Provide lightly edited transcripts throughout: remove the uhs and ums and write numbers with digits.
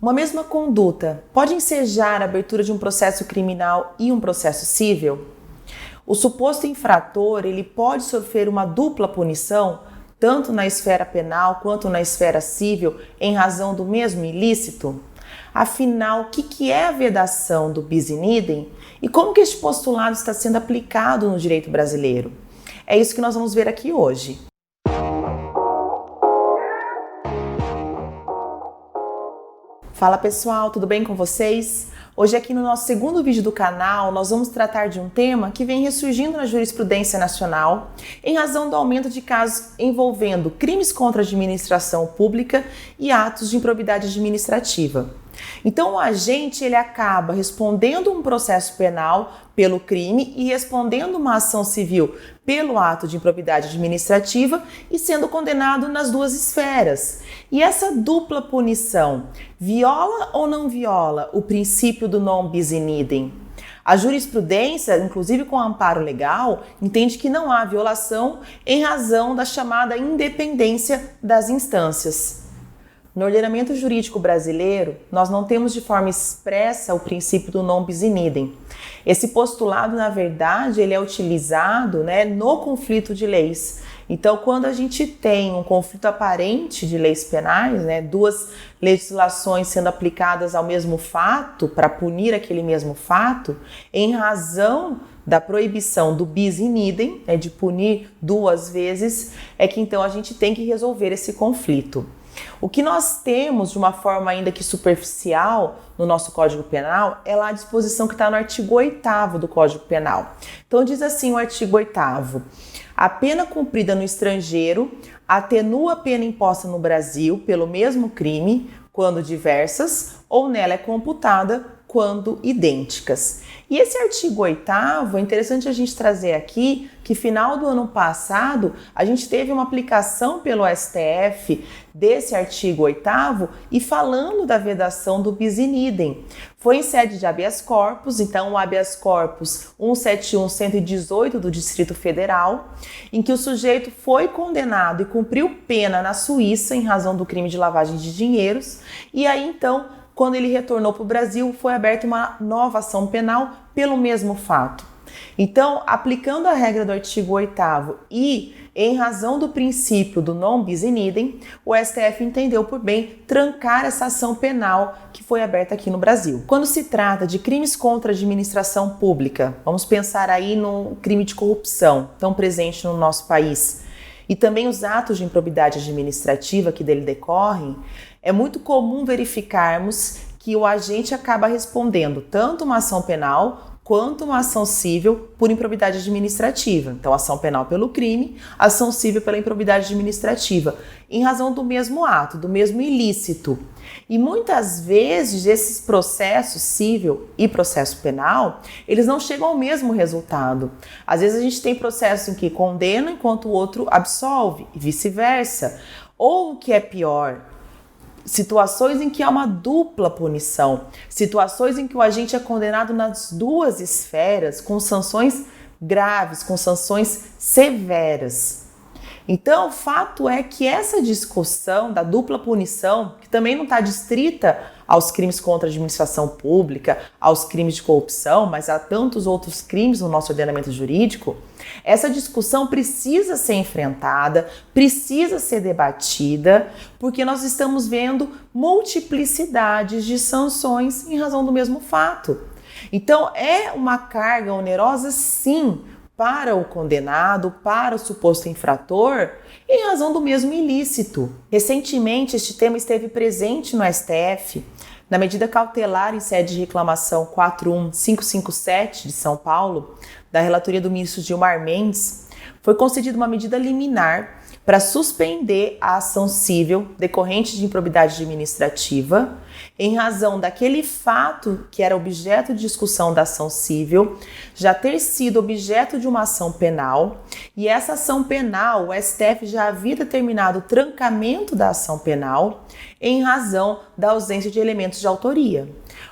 Uma mesma conduta pode ensejar a abertura de um processo criminal e um processo civil? O suposto infrator, ele pode sofrer uma dupla punição, tanto na esfera penal quanto na esfera civil, em razão do mesmo ilícito? Afinal, o que é a vedação do bis in idem e como que este postulado está sendo aplicado no direito brasileiro? É isso que nós vamos ver aqui hoje. Fala pessoal, tudo bem com vocês? Hoje aqui no nosso segundo vídeo do canal, nós vamos tratar de um tema que vem ressurgindo na jurisprudência nacional em razão do aumento de casos envolvendo crimes contra a administração pública e atos de improbidade administrativa. Então o agente ele acaba respondendo um processo penal pelo crime e respondendo uma ação civil pelo ato de improbidade administrativa e sendo condenado nas duas esferas. E essa dupla punição viola ou não viola o princípio do non bis in idem? A jurisprudência, inclusive com amparo legal, entende que não há violação em razão da chamada independência das instâncias. No ordenamento jurídico brasileiro, nós não temos de forma expressa o princípio do non bis in idem. Esse postulado, na verdade, ele é utilizado, no conflito de leis. Então, quando a gente tem um conflito aparente de leis penais, duas legislações sendo aplicadas ao mesmo fato, para punir aquele mesmo fato, em razão da proibição do bis in idem, de punir duas vezes, é que então a gente tem que resolver esse conflito. O que nós temos de uma forma ainda que superficial no nosso Código Penal é lá a disposição que está no artigo 8º do Código Penal. Então diz assim o artigo 8º: a pena cumprida no estrangeiro atenua a pena imposta no Brasil pelo mesmo crime quando diversas ou nela é computada quando idênticas. E esse artigo 8º, é interessante a gente trazer aqui que final do ano passado a gente teve uma aplicação pelo STF desse artigo 8º e falando da vedação do bis in idem. Foi em sede de habeas corpus, então o habeas corpus 171/118 do Distrito Federal, em que o sujeito foi condenado e cumpriu pena na Suíça em razão do crime de lavagem de dinheiros, e aí então quando ele retornou para o Brasil, foi aberta uma nova ação penal pelo mesmo fato. Então, aplicando a regra do artigo 8º e em razão do princípio do non bis in idem, o STF entendeu por bem trancar essa ação penal que foi aberta aqui no Brasil. Quando se trata de crimes contra a administração pública, vamos pensar aí no crime de corrupção, tão presente no nosso país, e também os atos de improbidade administrativa que dele decorrem, é muito comum verificarmos que o agente acaba respondendo tanto uma ação penal quanto uma ação civil por improbidade administrativa. Então, ação penal pelo crime, ação civil pela improbidade administrativa, em razão do mesmo ato, do mesmo ilícito. E muitas vezes esses processos civil e processo penal, eles não chegam ao mesmo resultado. Às vezes a gente tem processo em que condena enquanto o outro absolve e vice-versa. Ou o que é pior, situações em que há uma dupla punição, situações em que o agente é condenado nas duas esferas com sanções graves, com sanções severas. Então, o fato é que essa discussão da dupla punição, que também não está distrita aos crimes contra a administração pública, aos crimes de corrupção, mas há tantos outros crimes no nosso ordenamento jurídico, essa discussão precisa ser enfrentada, precisa ser debatida, porque nós estamos vendo multiplicidades de sanções em razão do mesmo fato. Então, é uma carga onerosa, sim, para o condenado, para o suposto infrator, em razão do mesmo ilícito. Recentemente, este tema esteve presente no STF, na medida cautelar em sede de reclamação 41557 de São Paulo, da relatoria do ministro Gilmar Mendes, foi concedida uma medida liminar para suspender a ação civil decorrente de improbidade administrativa em razão daquele fato que era objeto de discussão da ação civil já ter sido objeto de uma ação penal, e essa ação penal, o STF já havia determinado o trancamento da ação penal em razão da ausência de elementos de autoria.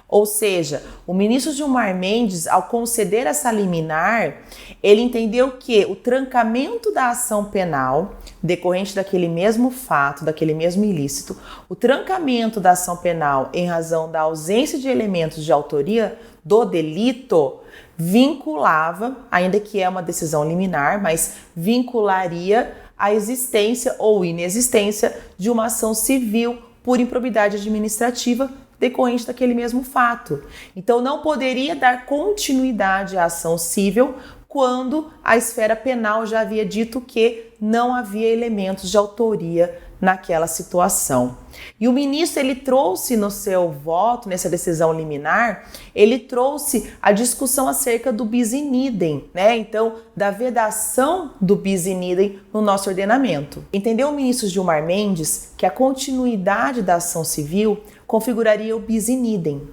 Ou seja, o ministro Gilmar Mendes, ao conceder essa liminar, ele entendeu que o trancamento da ação penal, decorrente daquele mesmo fato, daquele mesmo ilícito, o trancamento da ação penal em razão da ausência de elementos de autoria do delito, vinculava, ainda que é uma decisão liminar, mas vincularia a existência ou inexistência de uma ação civil por improbidade administrativa decorrente daquele mesmo fato. Então, não poderia dar continuidade à ação civil quando a esfera penal já havia dito que não havia elementos de autoria naquela situação. E o ministro, ele trouxe no seu voto, nessa decisão liminar, ele trouxe a discussão acerca do bis in idem, né? Então, da vedação do bis in idem no nosso ordenamento. Entendeu o ministro Gilmar Mendes que a continuidade da ação civil configuraria o bis in idem.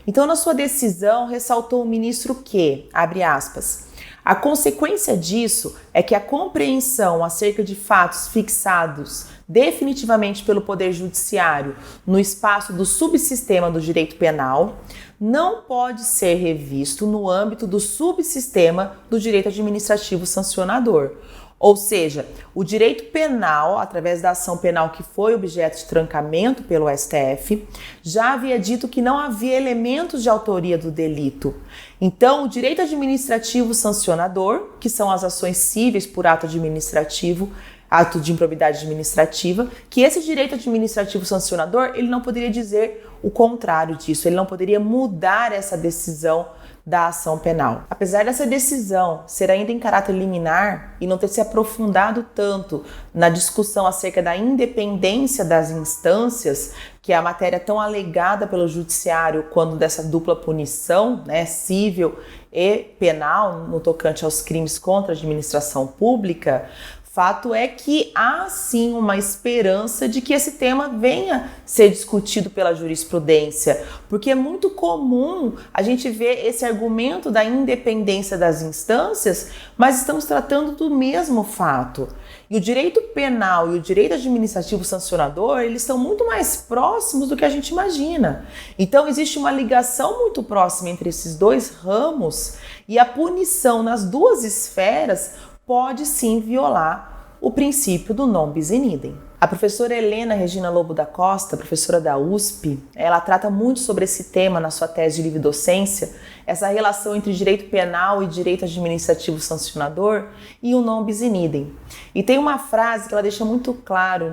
Então, na sua decisão, ressaltou o ministro que, abre aspas, a consequência disso é que a compreensão acerca de fatos fixados definitivamente pelo Poder Judiciário no espaço do subsistema do direito penal não pode ser revisto no âmbito do subsistema do direito administrativo sancionador. Ou seja, o direito penal, através da ação penal que foi objeto de trancamento pelo STF, já havia dito que não havia elementos de autoria do delito. Então, o direito administrativo sancionador, que são as ações cíveis por ato administrativo, ato de improbidade administrativa, que esse direito administrativo sancionador, ele não poderia dizer o contrário disso, ele não poderia mudar essa decisão da ação penal. Apesar dessa decisão ser ainda em caráter liminar e não ter se aprofundado tanto na discussão acerca da independência das instâncias, que é a matéria tão alegada pelo judiciário quando dessa dupla punição, né, civil e penal, no tocante aos crimes contra a administração pública, fato é que há sim uma esperança de que esse tema venha ser discutido pela jurisprudência, porque é muito comum a gente ver esse argumento da independência das instâncias, mas estamos tratando do mesmo fato. E o direito penal e o direito administrativo sancionador, eles estão muito mais próximos do que a gente imagina. Então existe uma ligação muito próxima entre esses dois ramos e a punição nas duas esferas pode sim violar o princípio do non bis in idem. A professora Helena Regina Lobo da Costa, professora da USP, ela trata muito sobre esse tema na sua tese de livre docência, essa relação entre direito penal e direito administrativo sancionador e o non bis in idem. E tem uma frase que ela deixa muito claro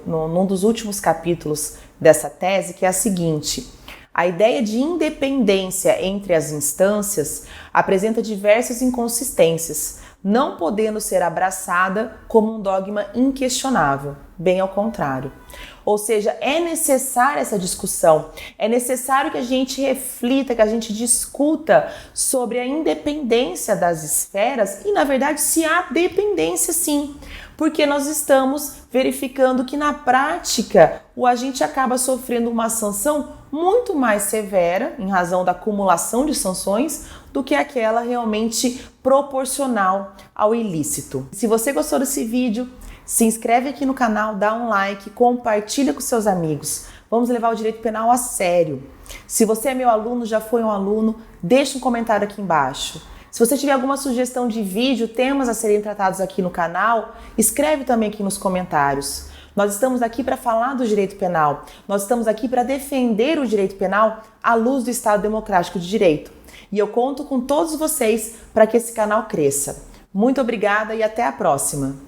num dos últimos capítulos dessa tese, que é a seguinte: a ideia de independência entre as instâncias apresenta diversas inconsistências, não podendo ser abraçada como um dogma inquestionável, bem ao contrário. Ou seja, é necessária essa discussão, é necessário que a gente reflita, que a gente discuta sobre a independência das esferas e, na verdade, se há dependência sim, porque nós estamos verificando que, na prática, o agente acaba sofrendo uma sanção muito mais severa, em razão da acumulação de sanções, do que aquela realmente proporcional ao ilícito. Se você gostou desse vídeo, se inscreve aqui no canal, dá um like, compartilha com seus amigos. Vamos levar o direito penal a sério. Se você é meu aluno, já foi um aluno, deixa um comentário aqui embaixo. Se você tiver alguma sugestão de vídeo, temas a serem tratados aqui no canal, escreve também aqui nos comentários. Nós estamos aqui para falar do direito penal. Nós estamos aqui para defender o direito penal à luz do Estado Democrático de Direito. E eu conto com todos vocês para que esse canal cresça. Muito obrigada e até a próxima!